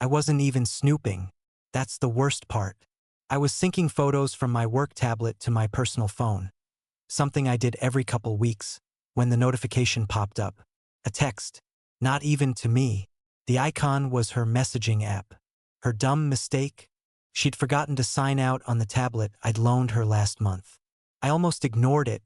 I wasn't even snooping. That's the worst part. I was syncing photos from my work tablet to my personal phone. Something I did every couple weeks, when the notification popped up. A text. Not even to me. The icon was her messaging app. Her dumb mistake? She'd forgotten to sign out on the tablet I'd loaned her last month. I almost ignored it.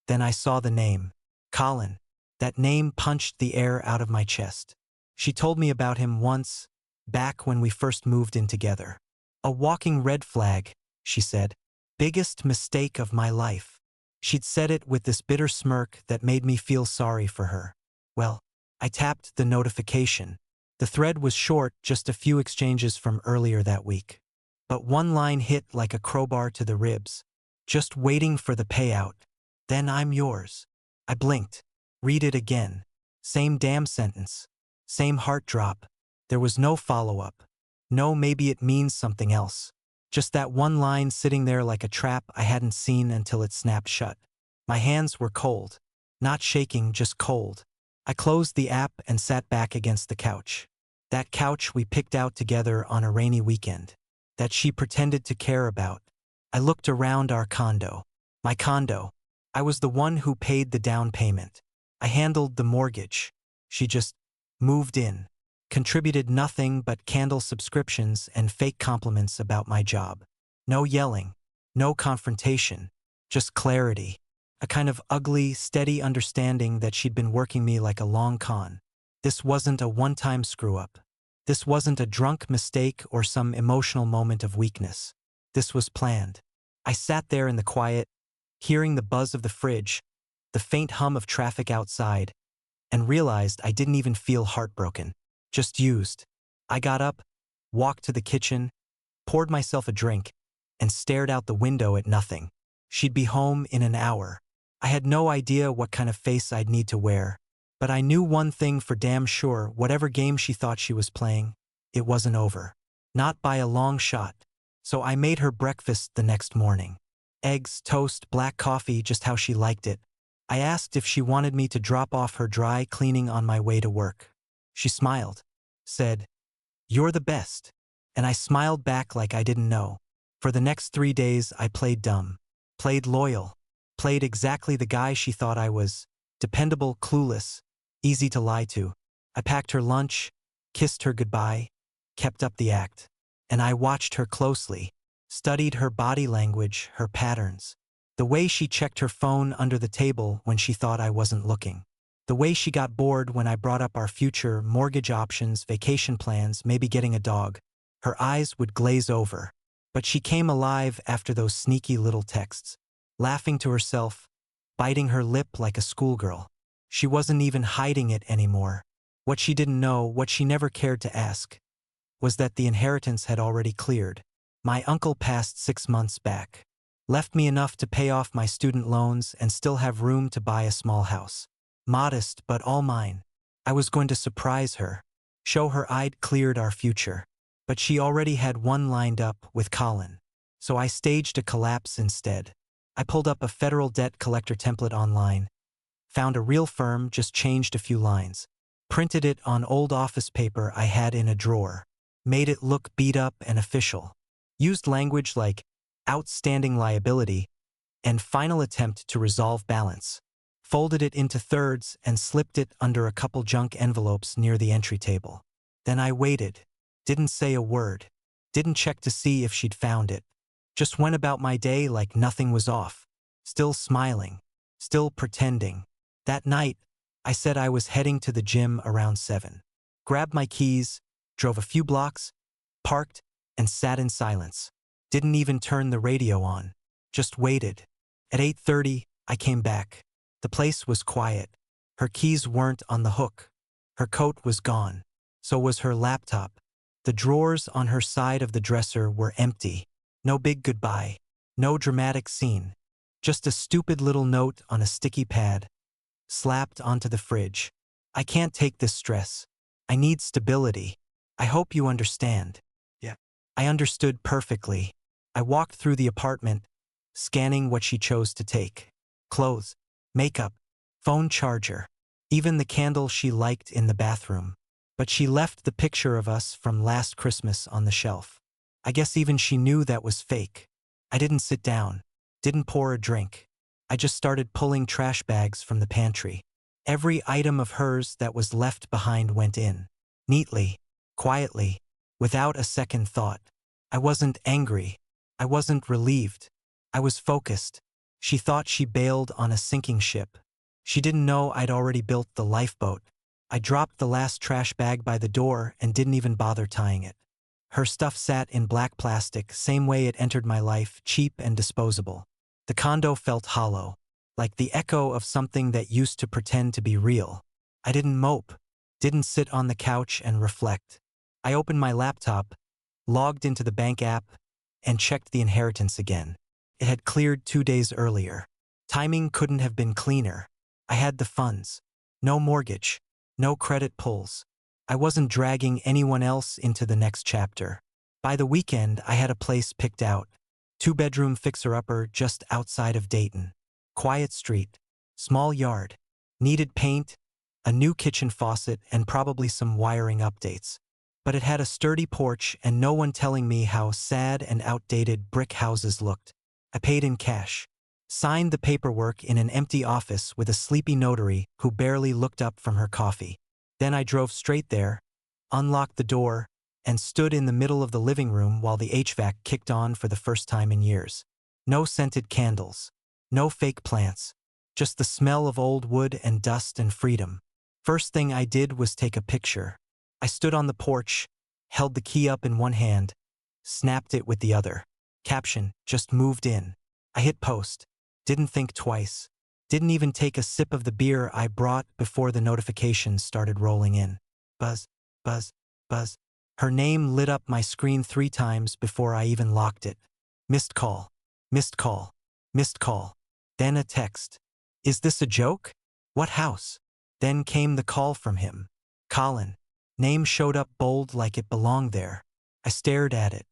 Then I saw the name. Colin. That name punched the air out of my chest. She told me about him once, back when we first moved in together. A walking red flag, she said. Biggest mistake of my life. She'd said it with this bitter smirk that made me feel sorry for her. Well, I tapped the notification. The thread was short, just a few exchanges from earlier that week. But one line hit like a crowbar to the ribs. Just waiting for the payout. Then I'm yours. I blinked. Read it again. Same damn sentence. Same heart drop. There was no follow-up. No, maybe it means something else. Just that one line sitting there like a trap I hadn't seen until it snapped shut. My hands were cold. Not shaking, just cold. I closed the app and sat back against the couch. That couch we picked out together on a rainy weekend. That she pretended to care about. I looked around our condo. My condo. I was the one who paid the down payment. I handled the mortgage. She just moved in. Contributed nothing but candle subscriptions and fake compliments about my job. No yelling. No confrontation. Just clarity. A kind of ugly, steady understanding that she'd been working me like a long con. This wasn't a one-time screw-up. This wasn't a drunk mistake or some emotional moment of weakness. This was planned. I sat there in the quiet, hearing the buzz of the fridge, the faint hum of traffic outside, and realized I didn't even feel heartbroken. Just used. I got up, walked to the kitchen, poured myself a drink, and stared out the window at nothing. She'd be home in an hour. I had no idea what kind of face I'd need to wear, but I knew one thing for damn sure: whatever game she thought she was playing, it wasn't over. Not by a long shot. So I made her breakfast the next morning. Eggs, toast, black coffee, just how she liked it. I asked if she wanted me to drop off her dry cleaning on my way to work. She smiled, said, "You're the best." And I smiled back like I didn't know. For the next 3 days I played dumb, played loyal, played exactly the guy she thought I was. Dependable, clueless, easy to lie to. I packed her lunch, kissed her goodbye, kept up the act. And I watched her closely, studied her body language, her patterns. The way she checked her phone under the table when she thought I wasn't looking. The way she got bored when I brought up our future, mortgage options, vacation plans, maybe getting a dog. Her eyes would glaze over. But she came alive after those sneaky little texts, laughing to herself, biting her lip like a schoolgirl. She wasn't even hiding it anymore. What she didn't know, what she never cared to ask, was that the inheritance had already cleared. My uncle passed 6 months back. Left me enough to pay off my student loans and still have room to buy a small house. Modest, but all mine. I was going to surprise her, show her I'd cleared our future. But she already had one lined up with Colin. So I staged a collapse instead. I pulled up a federal debt collector template online, found a real firm, just changed a few lines, printed it on old office paper I had in a drawer, made it look beat up and official, used language like outstanding liability and final attempt to resolve balance, folded it into thirds and slipped it under a couple junk envelopes near the entry table. Then I waited, didn't say a word, didn't check to see if she'd found it, just went about my day like nothing was off, still smiling, still pretending. That night, I said I was heading to the gym around 7. Grabbed my keys, drove a few blocks, parked, and sat in silence. Didn't even turn the radio on. Just waited. At 8:30, I came back. The place was quiet. Her keys weren't on the hook. Her coat was gone. So was her laptop. The drawers on her side of the dresser were empty. No big goodbye. No dramatic scene. Just a stupid little note on a sticky pad, slapped onto the fridge. "I can't take this stress. I need stability. I hope you understand." Yeah. I understood perfectly. I walked through the apartment, scanning what she chose to take. Clothes, makeup, phone charger, even the candle she liked in the bathroom. But she left the picture of us from last Christmas on the shelf. I guess even she knew that was fake. I didn't sit down, didn't pour a drink. I just started pulling trash bags from the pantry. Every item of hers that was left behind went in. Neatly, quietly, without a second thought. I wasn't angry. I wasn't relieved. I was focused. She thought she bailed on a sinking ship. She didn't know I'd already built the lifeboat. I dropped the last trash bag by the door and didn't even bother tying it. Her stuff sat in black plastic, same way it entered my life, cheap and disposable. The condo felt hollow, like the echo of something that used to pretend to be real. I didn't mope, didn't sit on the couch and reflect. I opened my laptop, logged into the bank app, and checked the inheritance again. It had cleared 2 days earlier. Timing couldn't have been cleaner. I had the funds. No mortgage. No credit pulls. I wasn't dragging anyone else into the next chapter. By the weekend, I had a place picked out. 2-bedroom fixer-upper just outside of Dayton. Quiet street. Small yard. Needed paint, a new kitchen faucet, and probably some wiring updates. But it had a sturdy porch and no one telling me how sad and outdated brick houses looked. I paid in cash. Signed the paperwork in an empty office with a sleepy notary who barely looked up from her coffee. Then I drove straight there, unlocked the door, and stood in the middle of the living room while the HVAC kicked on for the first time in years. No scented candles. No fake plants. Just the smell of old wood and dust and freedom. First thing I did was take a picture. I stood on the porch, held the key up in one hand, snapped it with the other. Caption, just moved in. I hit post. Didn't think twice. Didn't even take a sip of the beer I brought before the notifications started rolling in. Buzz, buzz, buzz. Her name lit up my screen 3 times before I even locked it. Missed call. Missed call. Missed call. Then a text. Is this a joke? What house? Then came the call from him. Colin. Name showed up bold like it belonged there. I stared at it.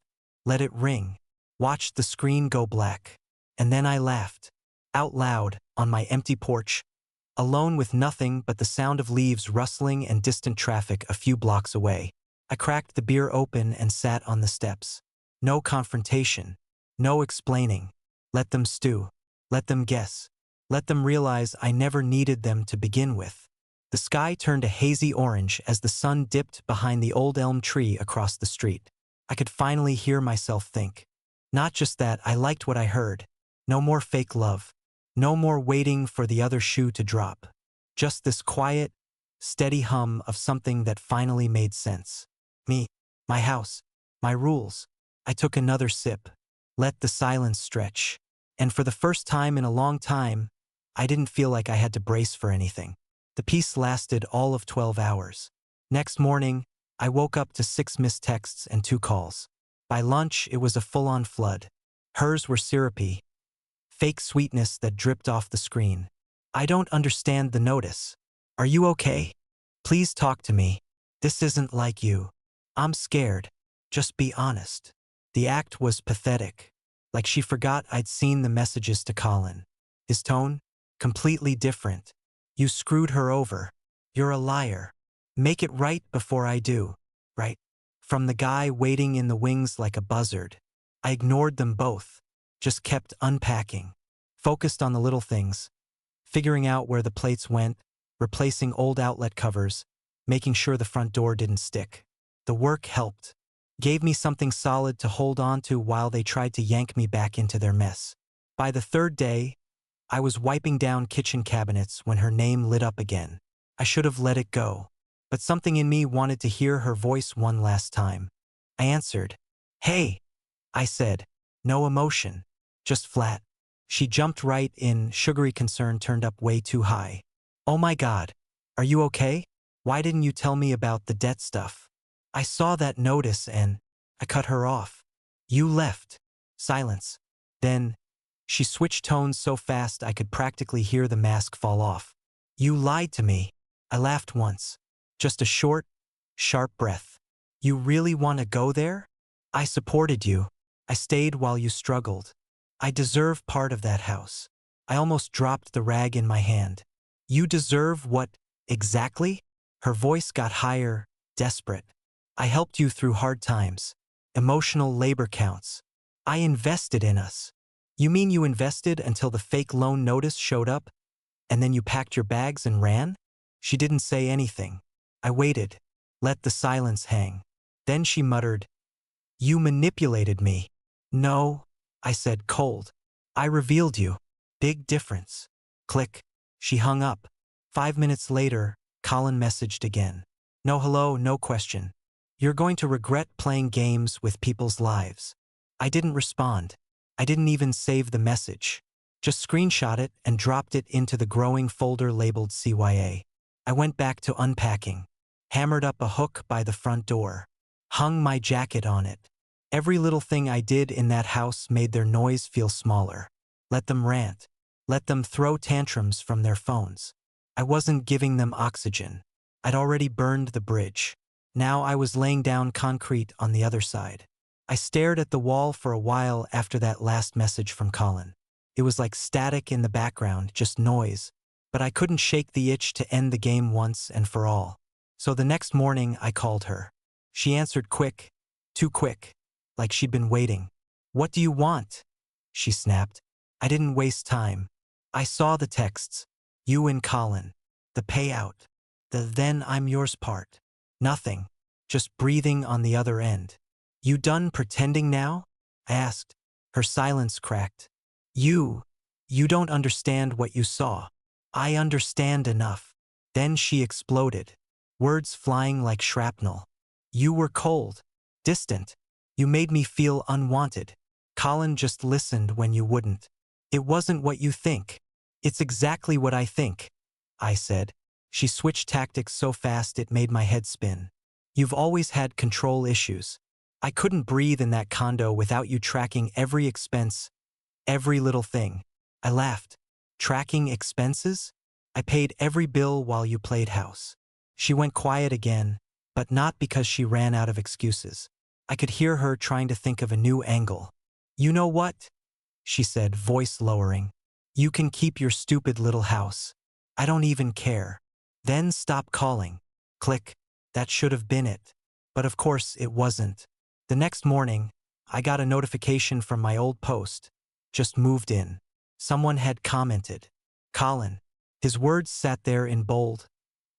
Let it ring. Watched the screen go black. And then I laughed. Out loud, on my empty porch, alone with nothing but the sound of leaves rustling and distant traffic a few blocks away. I cracked the beer open and sat on the steps. No confrontation. No explaining. Let them stew. Let them guess. Let them realize I never needed them to begin with. The sky turned a hazy orange as the sun dipped behind the old elm tree across the street. I could finally hear myself think. Not just that, I liked what I heard. No more fake love. No more waiting for the other shoe to drop. Just this quiet, steady hum of something that finally made sense. Me, my house, my rules. I took another sip. Let the silence stretch. And for the first time in a long time, I didn't feel like I had to brace for anything. The peace lasted all of 12 hours. Next morning, I woke up to 6 missed texts and 2 calls. By lunch, it was a full-on flood. Hers were syrupy. Fake sweetness that dripped off the screen. I don't understand the notice. Are you okay? Please talk to me. This isn't like you. I'm scared. Just be honest. The act was pathetic. Like she forgot I'd seen the messages to Colin. His tone? Completely different. You screwed her over. You're a liar. Make it right before I do. Right? From the guy waiting in the wings like a buzzard. I ignored them both. Just kept unpacking. Focused on the little things. Figuring out where the plates went, replacing old outlet covers, making sure the front door didn't stick. The work helped. Gave me something solid to hold on to while they tried to yank me back into their mess. By the 3rd day, I was wiping down kitchen cabinets when her name lit up again. I should have let it go. But something in me wanted to hear her voice one last time. I answered. Hey, I said. No emotion. Just flat. She jumped right in, sugary concern turned up way too high. Oh my God. Are you okay? Why didn't you tell me about the debt stuff? I saw that notice and I cut her off. You left. Silence. Then, she switched tones so fast I could practically hear the mask fall off. You lied to me. I laughed once. Just a short, sharp breath. You really want to go there? I supported you. I stayed while you struggled. I deserve part of that house. I almost dropped the rag in my hand. You deserve what, exactly? Her voice got higher, desperate. I helped you through hard times. Emotional labor counts. I invested in us. You mean you invested until the fake loan notice showed up, and then you packed your bags and ran? She didn't say anything. I waited, let the silence hang. Then she muttered, "You manipulated me." "No," I said, cold. "I revealed you. Big difference." Click. She hung up. 5 minutes later, Colin messaged again. "No hello, no question. You're going to regret playing games with people's lives." I didn't respond. I didn't even save the message. Just screenshot it and dropped it into the growing folder labeled CYA. I went back to unpacking, hammered up a hook by the front door, hung my jacket on it. Every little thing I did in that house made their noise feel smaller. Let them rant. Let them throw tantrums from their phones. I wasn't giving them oxygen. I'd already burned the bridge. Now I was laying down concrete on the other side. I stared at the wall for a while after that last message from Colin. It was like static in the background, just noise, but I couldn't shake the itch to end the game once and for all. So the next morning I called her. She answered quick, too quick, like she'd been waiting. "What do you want?" she snapped. I didn't waste time. I saw the texts. You and Colin. The payout. The "then I'm yours" part. Nothing. Just breathing on the other end. "You done pretending now?" I asked. Her silence cracked. You don't understand what you saw." "I understand enough." Then she exploded, words flying like shrapnel. "You were cold, distant. You made me feel unwanted. Colin just listened when you wouldn't. It wasn't what you think. It's exactly what I think," I said. She switched tactics so fast it made my head spin. "You've always had control issues. I couldn't breathe in that condo without you tracking every expense, every little thing." I laughed. "Tracking expenses? I paid every bill while you played house." She went quiet again, but not because she ran out of excuses. I could hear her trying to think of a new angle. "You know what?" she said, voice lowering. "You can keep your stupid little house. I don't even care. Then stop calling." Click. That should have been it. But of course it wasn't. The next morning, I got a notification from my old post. Just moved in. Someone had commented. Colin. His words sat there in bold.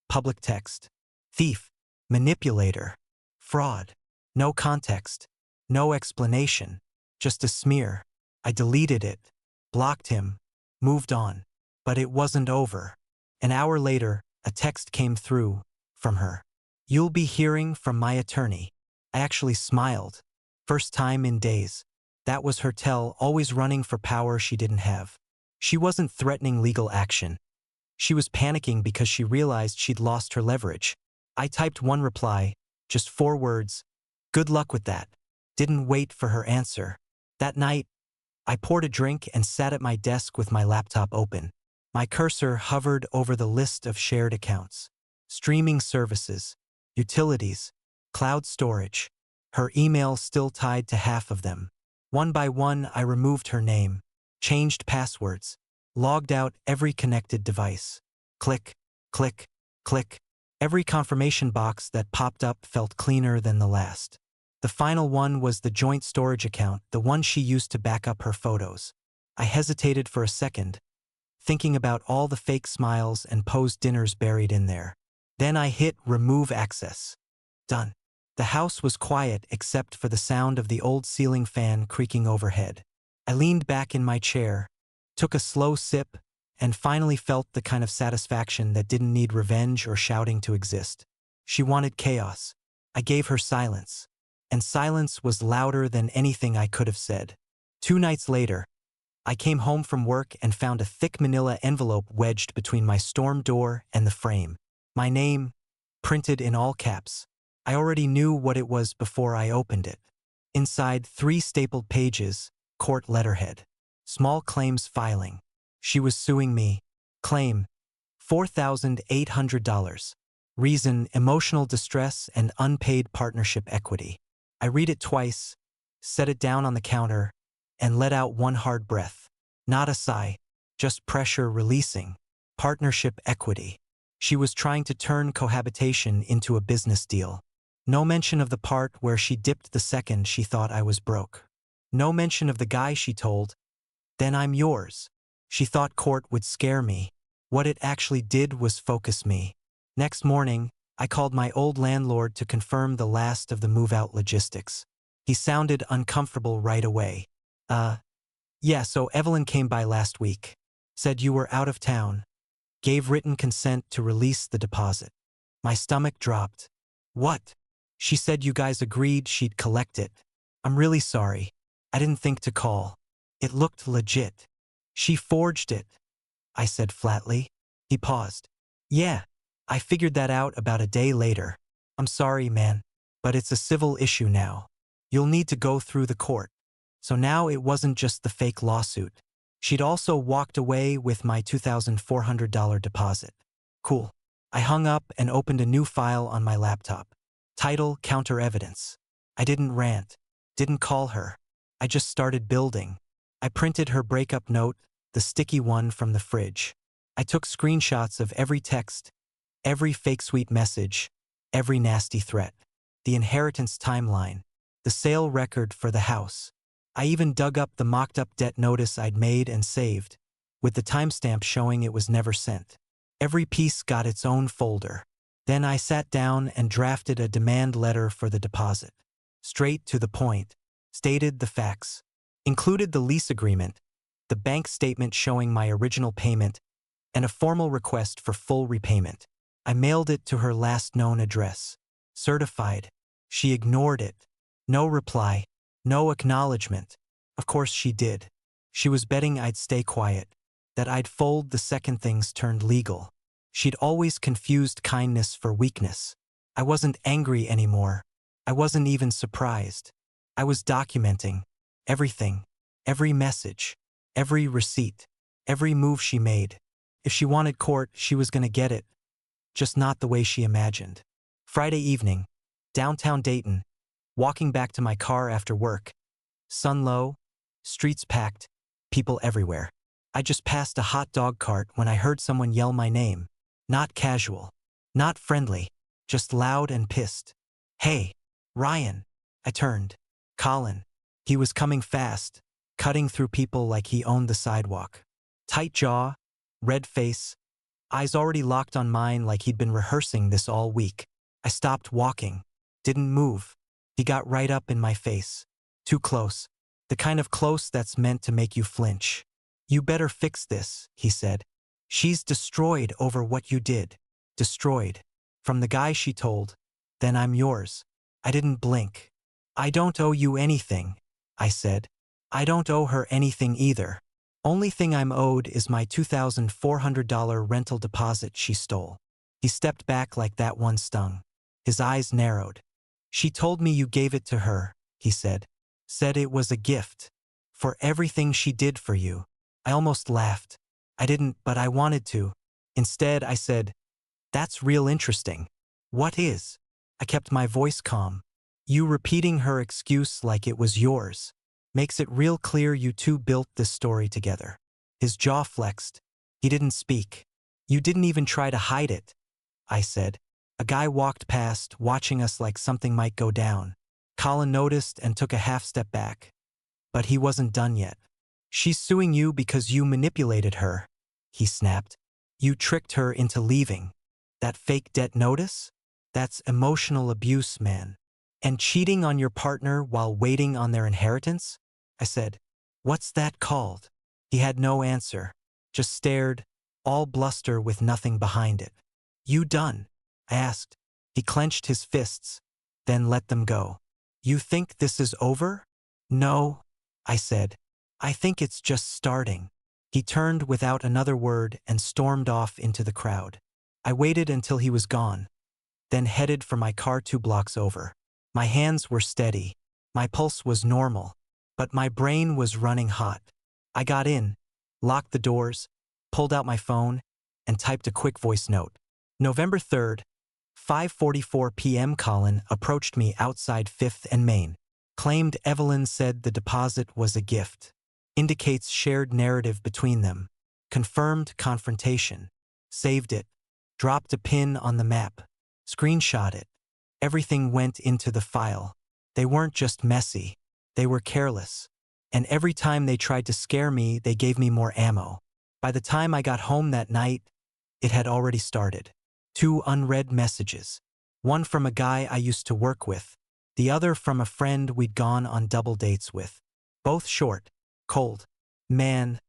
Public text. Thief. Manipulator. Fraud. No context. No explanation. Just a smear. I deleted it. Blocked him. Moved on. But it wasn't over. An hour later, a text came through from her. "You'll be hearing from my attorney." I actually smiled. First time in days. That was her tell, always running for power she didn't have. She wasn't threatening legal action. She was panicking because she realized she'd lost her leverage. I typed one reply, just 4 words. "Good luck with that." Didn't wait for her answer. That night, I poured a drink and sat at my desk with my laptop open. My cursor hovered over the list of shared accounts. Streaming services, utilities, cloud storage. Her email still tied to half of them. One by one, I removed her name, changed passwords, logged out every connected device. Click, click, click. Every confirmation box that popped up felt cleaner than the last. The final one was the joint storage account, the one she used to back up her photos. I hesitated for a second, thinking about all the fake smiles and posed dinners buried in there. Then I hit remove access. Done. The house was quiet except for the sound of the old ceiling fan creaking overhead. I leaned back in my chair, took a slow sip, and finally felt the kind of satisfaction that didn't need revenge or shouting to exist. She wanted chaos. I gave her silence. And silence was louder than anything I could have said. 2 nights later, I came home from work and found a thick manila envelope wedged between my storm door and the frame. My name, printed in all caps. I already knew what it was before I opened it. Inside, 3 stapled pages, court letterhead. Small claims filing. She was suing me. Claim, $4,800. Reason, emotional distress and unpaid partnership equity. I read it twice, set it down on the counter, and let out one hard breath. Not a sigh, just pressure releasing. Partnership equity. She was trying to turn cohabitation into a business deal. No mention of the part where she dipped the second she thought I was broke. No mention of the guy she told, "Then I'm yours." She thought court would scare me. What it actually did was focus me. Next morning, I called my old landlord to confirm the last of the move-out logistics. He sounded uncomfortable right away. Yeah, so Evelyn came by last week. Said you were out of town. Gave written consent to release the deposit. My stomach dropped. What? She said you guys agreed she'd collect it. I'm really sorry. I didn't think to call. It looked legit. She forged it, I said flatly. He paused. Yeah, I figured that out about a day later. I'm sorry, man, but it's a civil issue now. You'll need to go through the court. So now it wasn't just the fake lawsuit. She'd also walked away with my $2,400 deposit. Cool. I hung up and opened a new file on my laptop. Title, Counter Evidence. I didn't rant. Didn't call her. I just started building. I printed her breakup note, the sticky one from the fridge. I took screenshots of every text, every fake sweet message, every nasty threat. The inheritance timeline. The sale record for the house. I even dug up the mocked-up debt notice I'd made and saved, with the timestamp showing it was never sent. Every piece got its own folder. Then I sat down and drafted a demand letter for the deposit. Straight to the point. Stated the facts. Included the lease agreement, the bank statement showing my original payment, and a formal request for full repayment. I mailed it to her last known address. Certified. She ignored it. No reply. No acknowledgement. Of course she did. She was betting I'd stay quiet, that I'd fold the second things turned legal. She'd always confused kindness for weakness. I wasn't angry anymore. I wasn't even surprised. I was documenting everything, every message, every receipt, every move she made. If she wanted court, she was gonna get it, just not the way she imagined. Friday evening, downtown Dayton, walking back to my car after work. Sun low, streets packed, people everywhere. I just passed a hot dog cart when I heard someone yell my name. Not casual, not friendly, just loud and pissed. Hey, Ryan. I turned. Colin. He was coming fast, cutting through people like he owned the sidewalk. Tight jaw, red face, eyes already locked on mine like he'd been rehearsing this all week. I stopped walking, didn't move. He got right up in my face. Too close. The kind of close that's meant to make you flinch. You better fix this, he said. She's destroyed over what you did. Destroyed. From the guy she told, "Then I'm yours." I didn't blink. I don't owe you anything, I said. I don't owe her anything either. Only thing I'm owed is my $2,400 rental deposit she stole. He stepped back like that one stung. His eyes narrowed. She told me you gave it to her, he said. Said it was a gift. For everything she did for you. I almost laughed. I didn't, but I wanted to. Instead, I said, "That's real interesting." "What is?" I kept my voice calm. "You repeating her excuse like it was yours. Makes it real clear you two built this story together." His jaw flexed. He didn't speak. "You didn't even try to hide it," I said. A guy walked past, watching us like something might go down. Colin noticed and took a half step back. But he wasn't done yet. "She's suing you because you manipulated her," he snapped. "You tricked her into leaving. That fake debt notice? That's emotional abuse, man. And cheating on your partner while waiting on their inheritance?" I said, "What's that called?" He had no answer, just stared, all bluster with nothing behind it. "You done?" I asked. He clenched his fists, then let them go. "You think this is over?" "No," I said. "I think it's just starting." He turned without another word and stormed off into the crowd. I waited until he was gone, then headed for my car 2 blocks over. My hands were steady. My pulse was normal, but my brain was running hot. I got in, locked the doors, pulled out my phone, and typed a quick voice note. November 3rd, 5:44 p.m. Colin approached me outside 5th and Main. Claimed Evelyn said the deposit was a gift. Indicates shared narrative between them. Confirmed confrontation. Saved it. Dropped a pin on the map. Screenshot it. Everything went into the file. They weren't just messy. They were careless. And every time they tried to scare me, they gave me more ammo. By the time I got home that night, it had already started. 2 unread messages. One from a guy I used to work with. The other from a friend we'd gone on double dates with. Both short, cold. Man,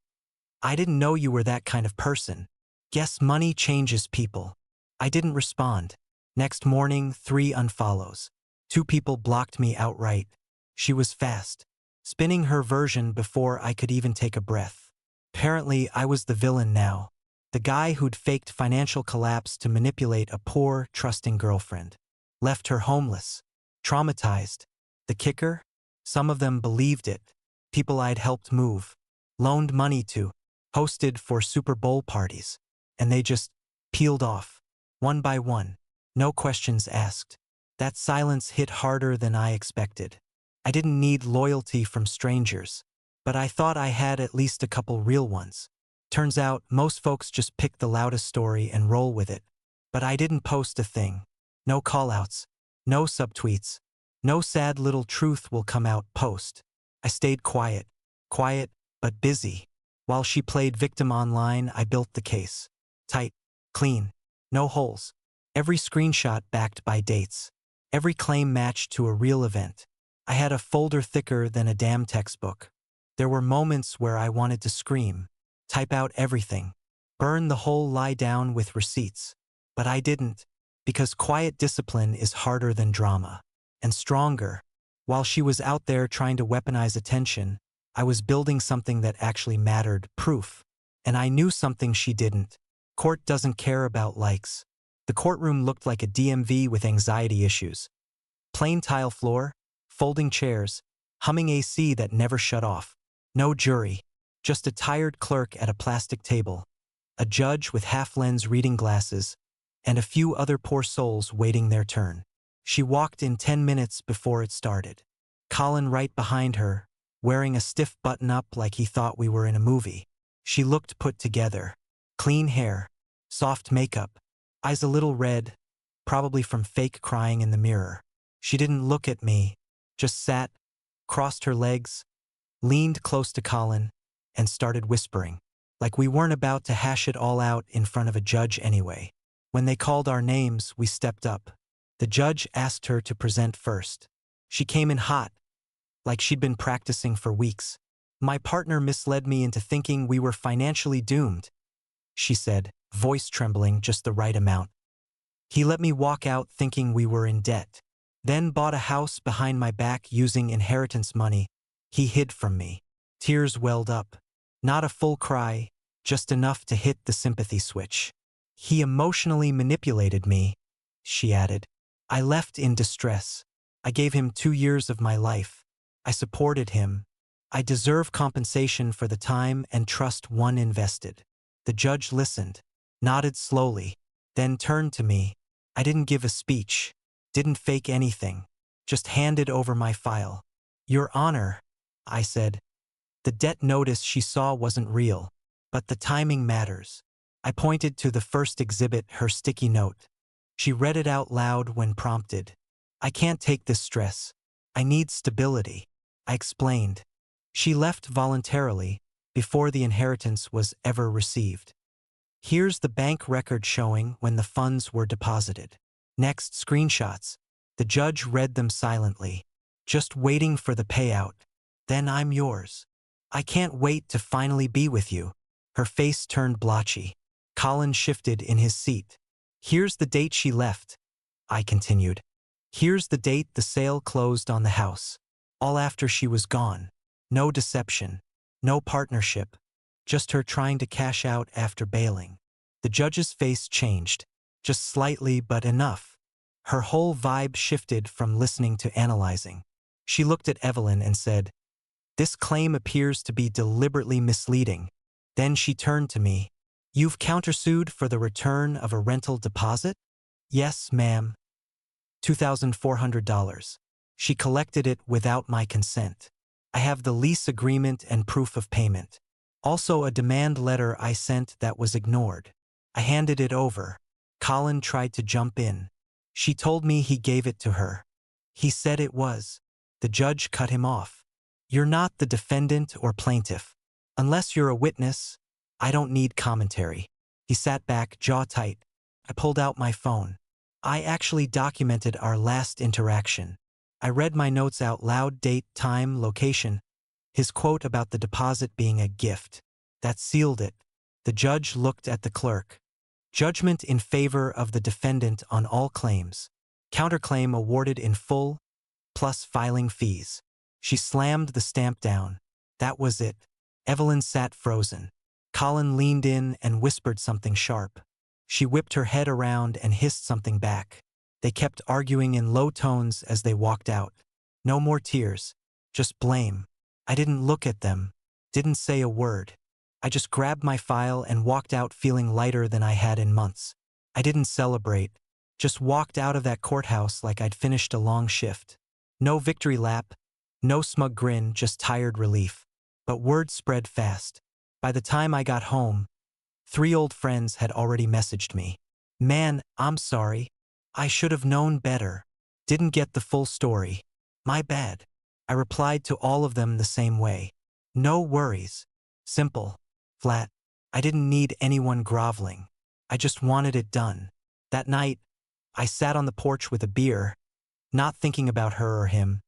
I didn't know you were that kind of person. Guess money changes people. I didn't respond. Next morning, 3 unfollows. 2 people blocked me outright. She was fast, spinning her version before I could even take a breath. Apparently, I was the villain now. The guy who'd faked financial collapse to manipulate a poor, trusting girlfriend. Left her homeless, traumatized. The kicker? Some of them believed it. People I'd helped move, loaned money to, hosted for Super Bowl parties. And they just peeled off, one by one. No questions asked. That silence hit harder than I expected. I didn't need loyalty from strangers, but I thought I had at least a couple real ones. Turns out, most folks just pick the loudest story and roll with it. But I didn't post a thing. No callouts, no subtweets, no sad little truth will come out post. I stayed quiet, but busy. While she played victim online, I built the case. Tight, clean, no holes. Every screenshot backed by dates. Every claim matched to a real event. I had a folder thicker than a damn textbook. There were moments where I wanted to scream, type out everything, burn the whole lie down with receipts. But I didn't, because quiet discipline is harder than drama. And stronger. While she was out there trying to weaponize attention, I was building something that actually mattered, proof. And I knew something she didn't. Court doesn't care about likes. The courtroom looked like a DMV with anxiety issues. Plain tile floor, folding chairs, humming AC that never shut off. No jury, just a tired clerk at a plastic table, a judge with half-lens reading glasses, and a few other poor souls waiting their turn. She walked in 10 minutes before it started. Colin right behind her, wearing a stiff button-up like he thought we were in a movie. She looked put together. Clean hair, soft makeup, eyes a little red, probably from fake crying in the mirror. She didn't look at me, just sat, crossed her legs, leaned close to Colin, and started whispering, like we weren't about to hash it all out in front of a judge anyway. When they called our names, we stepped up. The judge asked her to present first. She came in hot, like she'd been practicing for weeks. My partner misled me into thinking we were financially doomed, she said, voice trembling just the right amount. He let me walk out thinking we were in debt. Then bought a house behind my back using inheritance money he hid from me. Tears welled up. Not a full cry, just enough to hit the sympathy switch. He emotionally manipulated me, she added. I left in distress. I gave him 2 years of my life. I supported him. I deserve compensation for the time and trust one invested. The judge listened, nodded slowly, then turned to me. I didn't give a speech, didn't fake anything, just handed over my file. Your Honor, I said. The debt notice she saw wasn't real, but the timing matters. I pointed to the first exhibit, her sticky note. She read it out loud when prompted. I can't take this stress. I need stability, I explained. She left voluntarily, before the inheritance was ever received. Here's the bank record showing when the funds were deposited. Next screenshots. The judge read them silently. Just waiting for the payout. Then I'm yours. I can't wait to finally be with you. Her face turned blotchy. Colin shifted in his seat. Here's the date she left, I continued. Here's the date the sale closed on the house. All after she was gone. No deception. No partnership. Just her trying to cash out after bailing. The judge's face changed. Just slightly, but enough. Her whole vibe shifted from listening to analyzing. She looked at Evelyn and said, "This claim appears to be deliberately misleading." Then she turned to me. "You've countersued for the return of a rental deposit?" "Yes, ma'am." $2,400. She collected it without my consent. I have the lease agreement and proof of payment. Also a demand letter I sent that was ignored. I handed it over. Colin tried to jump in. She told me he gave it to her. He said it was. The judge cut him off. You're not the defendant or plaintiff. Unless you're a witness, I don't need commentary. He sat back, jaw tight. I pulled out my phone. I actually documented our last interaction. I read my notes out loud, date, time, location. His quote about the deposit being a gift. That sealed it. The judge looked at the clerk. Judgment in favor of the defendant on all claims. Counterclaim awarded in full, plus filing fees. She slammed the stamp down. That was it. Evelyn sat frozen. Colin leaned in and whispered something sharp. She whipped her head around and hissed something back. They kept arguing in low tones as they walked out. No more tears. Just blame. I didn't look at them. Didn't say a word. I just grabbed my file and walked out feeling lighter than I had in months. I didn't celebrate. Just walked out of that courthouse like I'd finished a long shift. No victory lap. No smug grin, just tired relief. But word spread fast. By the time I got home, 3 old friends had already messaged me. Man, I'm sorry. I should have known better. Didn't get the full story. My bad. I replied to all of them the same way. No worries. Simple. Flat. I didn't need anyone groveling. I just wanted it done. That night, I sat on the porch with a beer, not thinking about her or him,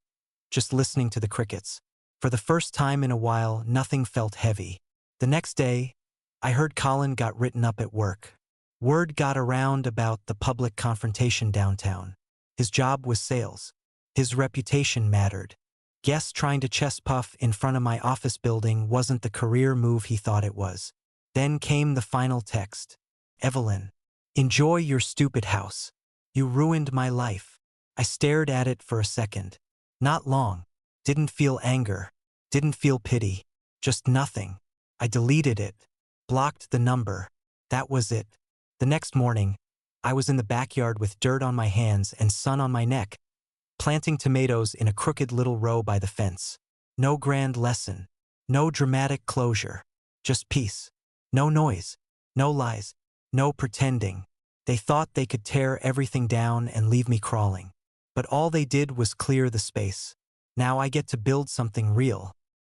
just listening to the crickets. For the first time in a while, nothing felt heavy. The next day, I heard Colin got written up at work. Word got around about the public confrontation downtown. His job was sales. His reputation mattered. Guess trying to chest puff in front of my office building wasn't the career move he thought it was. Then came the final text. Evelyn, enjoy your stupid house. You ruined my life. I stared at it for a second. Not long. Didn't feel anger. Didn't feel pity. Just nothing. I deleted it. Blocked the number. That was it. The next morning, I was in the backyard with dirt on my hands and sun on my neck, planting tomatoes in a crooked little row by the fence. No grand lesson. No dramatic closure. Just peace. No noise. No lies. No pretending. They thought they could tear everything down and leave me crawling. But all they did was clear the space. Now I get to build something real.